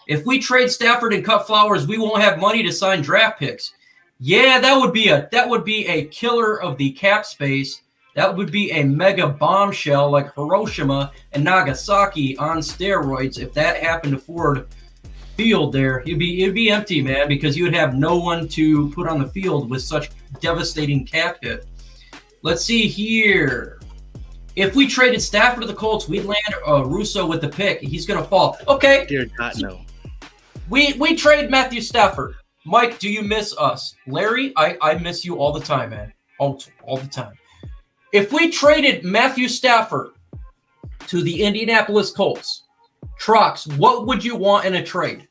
If we trade Stafford and cut Flowers, we won't have money to sign draft picks. Yeah, that would be a killer of the cap space. That would be a mega bombshell like Hiroshima and Nagasaki on steroids. If that happened to Ford Field there, it'd be empty, man, because you would have no one to put on the field with such devastating cap hit. Let's see here. If we traded Stafford to the Colts, we'd land Russo with the pick. He's going to fall. Okay. Dear God, no. We trade Matthew Stafford. Mike, do you miss us? Larry, I miss you all the time, man. All the time. If we traded Matthew Stafford to the Indianapolis Colts, Trox, what would you want in a trade?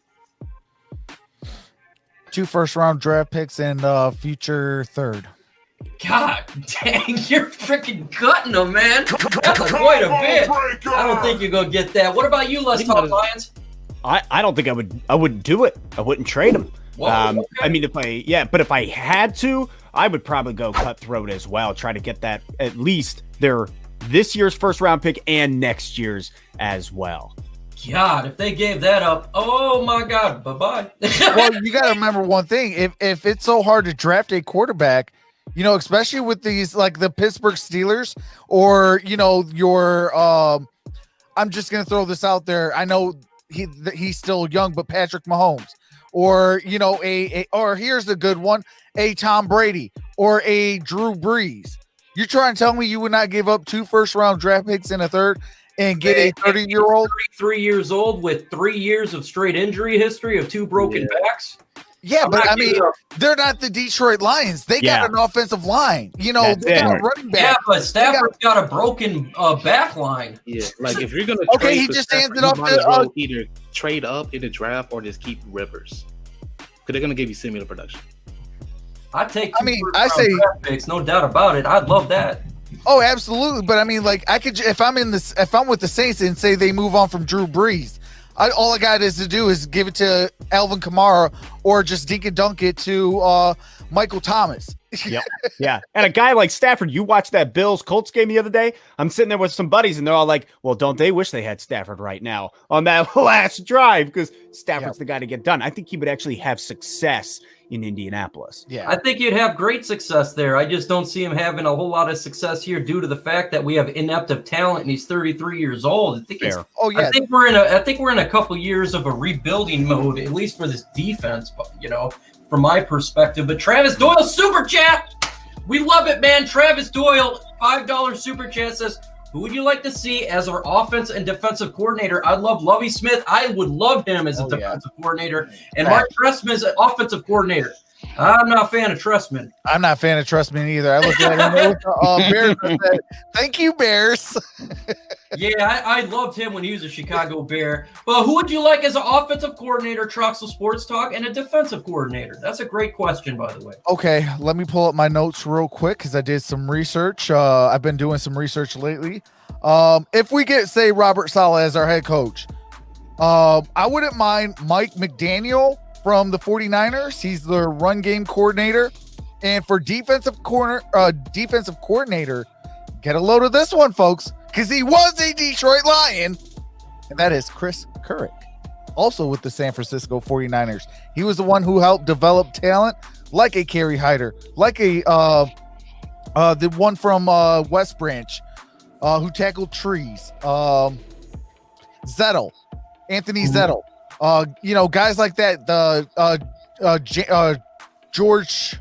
2 first-round draft picks and future third. God dang, you're freaking gutting them, man. That's quite a bit. I don't think you're gonna get that. What about you, Let's Talk Lions? I don't think I wouldn't do it. I wouldn't trade him. Whoa, okay. I mean, but if I had to, I would probably go cutthroat as well. Try to get that at least this year's first round pick and next year's as well. God, if they gave that up, oh my God, bye-bye. Well, you got to remember one thing. If it's so hard to draft a quarterback, you know, especially with these like the Pittsburgh Steelers or, you know, your I'm just going to throw this out there. I know he's still young, but Patrick Mahomes or, you know, or here's a good one, a Tom Brady or a Drew Brees. You're trying to tell me you would not give up 2 first-round draft picks in a third and get a 30-year-old? 33 years old with 3 years of straight injury history of 2 broken backs? Yeah, but I mean, they're not the Detroit Lions. They got an offensive line. You know, they got a running back. Yeah, but Stafford's got a broken back line. Yeah, like if you're going to trade he just handed off to either trade up in the draft or just keep Rivers. Because they're going to give you similar production. I say draft picks, no doubt about it. I'd love that. Oh, absolutely. But I mean, like I could if I'm with the Saints and say they move on from Drew Brees, all I got is to do is give it to Alvin Kamara or just dink and dunk it to Michael Thomas. Yep. Yeah. And a guy like Stafford, you watched that Bills Colts game the other day. I'm sitting there with some buddies and they're all like, well, don't they wish they had Stafford right now on that last drive? Because Stafford's the guy to get done. I think he would actually have success in Indianapolis. Yeah. I think you'd have great success there. I just don't see him having a whole lot of success here due to the fact that we have inept of talent and he's 33 years old. I think I think we're in a couple years of a rebuilding mode, at least for this defense, but you know, from my perspective. But Travis Doyle super chat. We love it, man. Travis Doyle, $5 super chat says, who would you like to see as our offense and defensive coordinator? I love Lovie Smith. I would love him as a defensive coordinator. And Mark Trestman as an offensive coordinator. I'm not a fan of Trestman. I'm not a fan of Trestman either. I looked at him with the Bears and said, thank you, Bears. Yeah, I loved him when he was a Chicago Bear. But who would you like as an offensive coordinator, Troxel Sports Talk, and a defensive coordinator? That's a great question, by the way. Okay, let me pull up my notes real quick because I did some research. I've been doing some research lately. If we get, say, Robert Saleh as our head coach, I wouldn't mind Mike McDaniel from the 49ers. He's the run game coordinator. And for defensive coordinator, get a load of this one, folks, because he was a Detroit Lion, and that is Chris Couric, also with the San Francisco 49ers. He was the one who helped develop talent like a Kerry Hyder, like a the one from West Branch who tackled trees, Zettel, Anthony Zettel. You know, guys like that. George,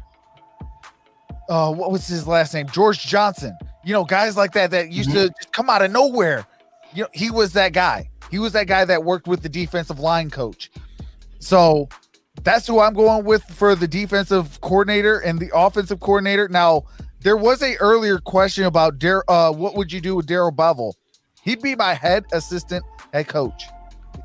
what was his last name? George Johnson. You know, guys like that used to just come out of nowhere. You know, he was that guy. He was that guy that worked with the defensive line coach. So that's who I'm going with for the defensive coordinator and the offensive coordinator. Now, there was a earlier question about what would you do with Darrell Bevell? He'd be my head coach.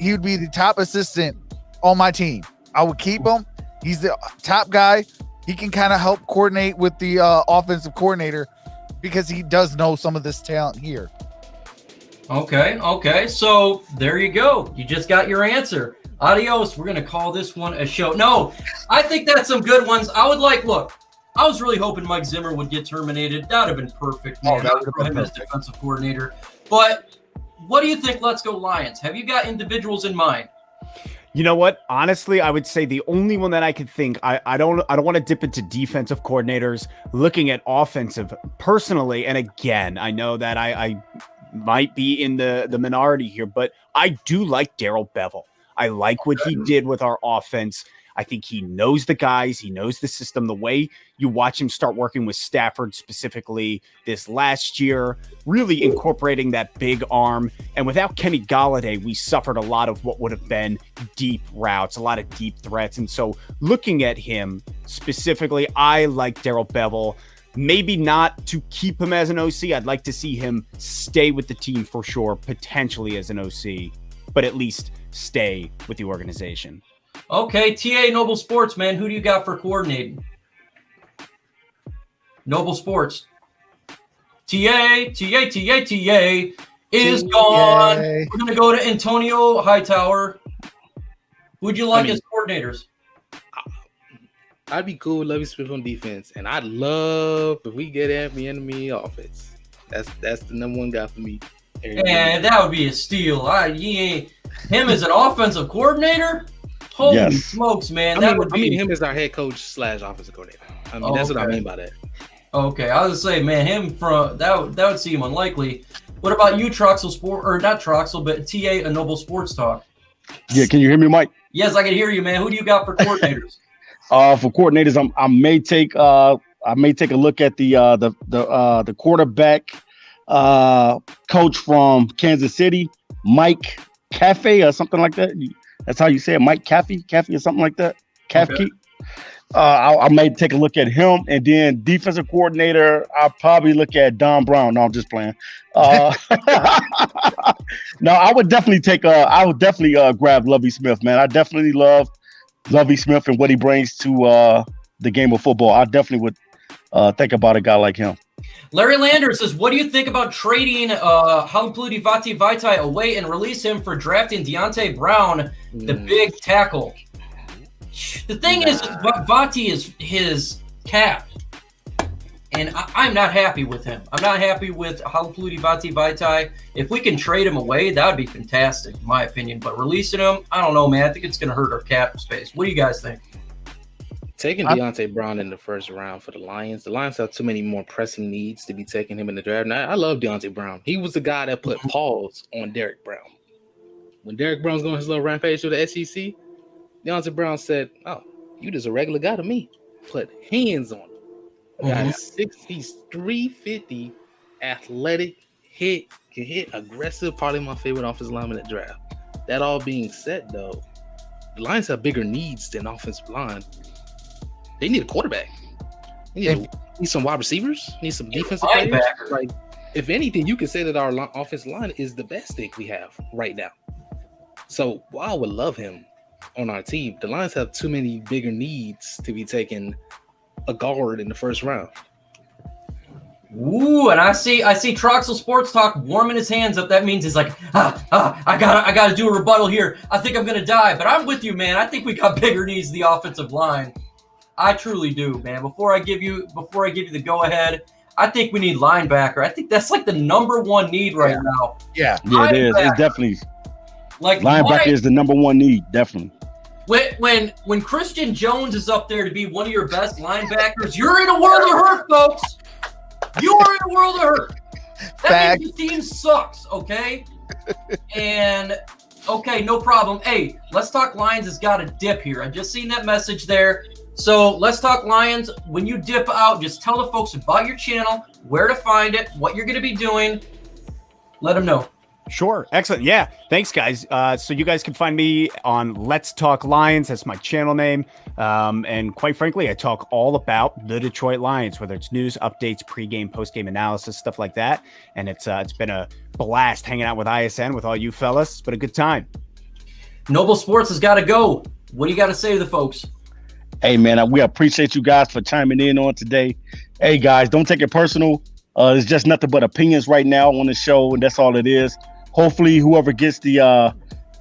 He would be the top assistant on my team. I would keep him. He's the top guy. He can kind of help coordinate with the offensive coordinator because he does know some of this talent here. Okay. So there you go. You just got your answer. Adios. We're going to call this one a show. No, I think that's some good ones. I was really hoping Mike Zimmer would get terminated. That would have been perfect. Man. That would have been perfect. As defensive coordinator. But what do you think? Let's go Lions. Have you got individuals in mind? You know what? Honestly, I would say the only one that I could think, I don't want to dip into defensive coordinators. Looking at offensive personally, and again, I know that I might be in the minority here, but I do like Darrell Bevell. I like what he did with our offense. I think he knows the guys. He knows the system. The way you watch him start working with Stafford specifically this last year, really incorporating that big arm. And without Kenny Golladay, we suffered a lot of what would have been deep routes, a lot of deep threats. And so looking at him specifically, I like Darrell Bevell. Maybe not to keep him as an OC. I'd like to see him stay with the team for sure, potentially as an OC, but at least stay with the organization. Okay, TA Noble Sports, man. Who do you got for coordinating? Noble Sports. TA is gone. We're going to go to Antonio Hightower. Who'd you like as coordinators? I'd be cool with Lovie Smith on defense, and I'd love if we get enemy offense. That's the number one guy for me. Yeah, that would be a steal. Him as an offensive coordinator? Holy smokes, man. I mean him as our head coach / offensive coordinator. I mean, that's what I mean by that. Okay, I was gonna say, man, him from that would seem unlikely. What about you, Troxel Sport, or not Troxel, but TA, a Noble Sports Talk? Yeah, can you hear me, Mike? Yes, I can hear you, man. Who do you got for coordinators? For coordinators, I may take a look at the quarterback coach from Kansas City, Mike Caffey or something like that. That's how you say it, Mike Caffey or something like that. Caffey. Okay. I may take a look at him, and then defensive coordinator, I'll probably look at Don Brown. No, I'm just playing. No, I would definitely grab Lovie Smith, man. I definitely love Lovie Smith and what he brings to the game of football. I definitely would think about a guy like him. Larry Lander says, what do you think about trading Hauptluti Vaitai away and release him for drafting Deontay Brown, the big tackle? The thing is, Vati is his cap, and I'm not happy with him. I'm not happy with Hauptluti Vaitai. If we can trade him away, that would be fantastic, in my opinion. But releasing him, I don't know, man. I think it's going to hurt our cap space. What do you guys think? Taking Deontay Brown in the first round for the Lions have too many more pressing needs to be taking him in the draft. Now, I love Deontay Brown. He was the guy that put pause on Derek Brown. When Derek Brown's going his little rampage through the SEC, Deontay Brown said, "Oh, you just a regular guy to me." Put hands on him. He's 350, athletic, can hit, aggressive. Probably my favorite offensive lineman in the draft. That all being said, though, the Lions have bigger needs than offensive line. They need a quarterback. They need some wide receivers. Need some defensive players. Like, if anything, you can say that our offensive line is the best thing we have right now. So, while I would love him on our team, the Lions have too many bigger needs to be taking a guard in the first round. Ooh, and I see Troxel Sports Talk warming his hands up. That means he's like, I gotta do a rebuttal here. I think I'm gonna die, but I'm with you, man. I think we got bigger needs in the offensive line. I truly do, man. Before I give you the go ahead, I think we need linebacker. I think that's like the number one need right now. Yeah, it is. It's definitely like linebacker is the number one need, definitely. When Christian Jones is up there to be one of your best linebackers, you're in a world of hurt, folks. You are in a world of hurt. That means the team sucks, okay? And okay, no problem. Hey, Let's Talk Lions has got a dip here. I just seen that message there. So Let's Talk Lions, when you dip out, just tell the folks about your channel, where to find it, what you're going to be doing. Let them know. Sure. Excellent. Yeah. Thanks, guys. So you guys can find me on Let's Talk Lions. That's my channel name. And quite frankly, I talk all about the Detroit Lions, whether it's news, updates, pregame, postgame analysis, stuff like that. And it's been a blast hanging out with ISN with all you fellas. It's been a good time. Noble Sports has got to go. What do you got to say to the folks? Hey, man, we appreciate you guys for chiming in on today. Hey, guys, don't take it personal. It's just nothing but opinions right now on the show, and that's all it is. Hopefully, whoever gets the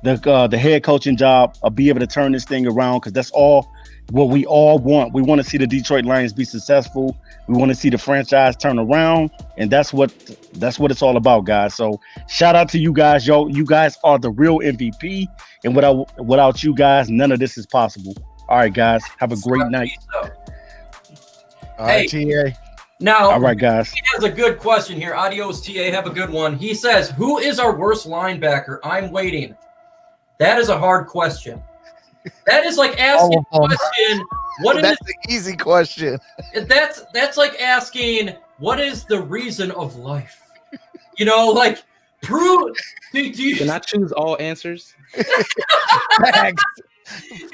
the head coaching job, be able to turn this thing around, because that's all what we all want. We want to see the Detroit Lions be successful. We want to see the franchise turn around, and that's what it's all about, guys. So shout out to you guys, yo. You guys are the real MVP, and without you guys, none of this is possible. All right, guys, have a great night. All right, TA. Now, all right, guys. He has a good question here. Adios, TA. Have a good one. He says, "Who is our worst linebacker?" I'm waiting. That is a hard question. That is like asking a question. That's an easy question. That's like asking, what is the reason of life? You know, like prove. Can I choose all answers? Facts.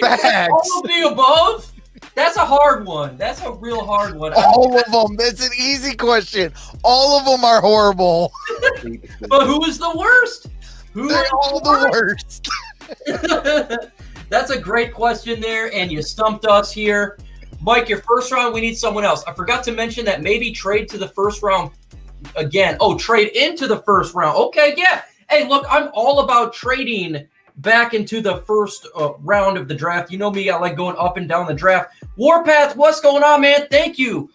All of the above. That's a hard one. That's a real hard one. All of them. That's an easy question. All of them are horrible. But who is the worst? They're all the worst. That's a great question there, and you stumped us here. Mike, your first round, we need someone else. I forgot to mention that maybe trade to the first round again. Oh, trade into the first round. Okay, yeah. Hey, look, I'm all about trading back into the first round of the draft. You know me, I like going up and down the draft. Warpath, what's going on, man? Thank you.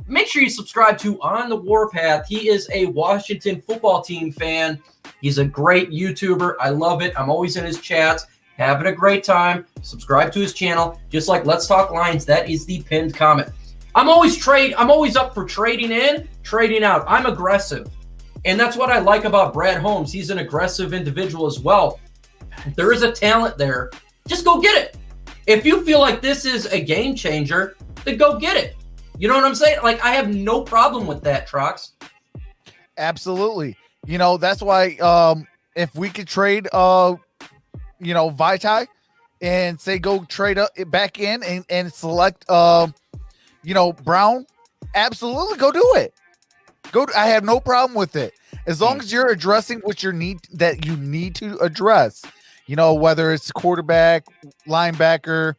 Make sure you subscribe to On the Warpath. He is a Washington football team fan. He's a great YouTuber. I love it. I'm always in his chats, having a great time. Subscribe to his channel. Just like Let's Talk Lions, that is the pinned comment. I'm always up for trading in, trading out. I'm aggressive. And that's what I like about Brad Holmes. He's an aggressive individual as well. If there is a talent there, just go get it. If you feel like this is a game changer, then go get it. You know what I'm saying? Like, I have no problem with that, Trox. Absolutely. You know, that's why if we could trade Vitae and say go trade back in and select Brown, absolutely go do it. I have no problem with it. As long as you're addressing what you need to address, whether it's quarterback, linebacker,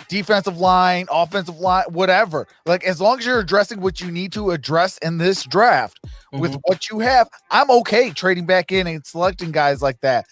defensive line, offensive line, whatever. Like, as long as you're addressing what you need to address in this draft with what you have, I'm okay trading back in and selecting guys like that.